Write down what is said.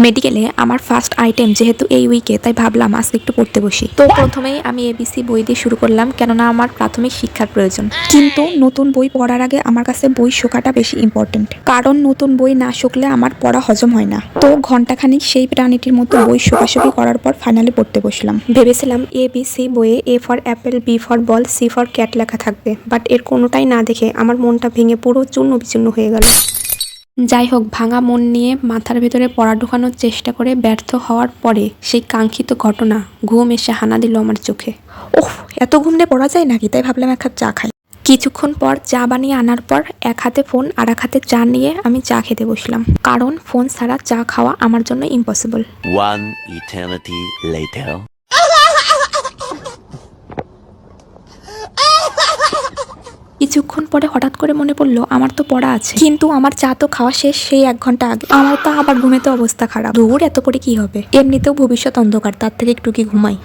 মেডিকেলে আমার first item যেহেতু এই উইকে, তাই ভাবলাম আজকে একটু পড়তে বসি। তো প্রথমেই আমি এবিসি বই দিয়ে শুরু করলাম, কেননা আমার প্রাথমিক শিক্ষার প্রয়োজন। কিন্তু নতুন বই পড়ার আগে আমার কাছে বই শোকাটা বেশি ইম্পর্টেন্ট, কারণ নতুন বই না শুকলে আমার পড়া হজম হয় না। তো ঘন্টাখানিক সেই প্রাণীটির মতো বই শোকাশুকি করার পর ফাইনালি পড়তে বসলাম। ভেবেছিলাম এবিসি বইয়ে A for apple, B for ball, C for cat লেখা থাকবে, বাট এর কোনোটাই না দেখে আমার মনটা ভেঙে পুরো চূর্ণ বিচূর্ণ হয়ে গেল। যাই হোক, ভাঙা মন নিয়ে মাথার ভেতরে পড়া ঢোকানোর চেষ্টা করে ব্যর্থ হওয়ার পরে সেই কাঙ্ক্ষিত ঘটনা, ঘুম এসে হানা দিল আমার চোখে। ওহ, এত ঘুম দিয়ে পড়া যায় নাকি? তাই ভাবলাম এক কাপ চা খাই। কিছুক্ষণ পর চা বানিয়ে আনার পর এক হাতে ফোন আর এক হাতে চা নিয়ে আমি চা খেতে বসলাম, কারণ ফোন ছাড়া চা খাওয়া আমার জন্য ইম্পসিবল। One eternity later. কিছুক্ষণ পরে হঠাৎ করে মনে পড়লো আমার তো পড়া আছে, কিন্তু আমার চা তো খাওয়া শেষ সেই 1 ঘন্টা আগে। আমার তো আবার ঘুমেতে অবস্থা খারাপ। দূর, এত পরে কি হবে? এমনিতেও ভবিষ্যৎ অন্ধকার, তার থেকে একটু কি ঘুমাই।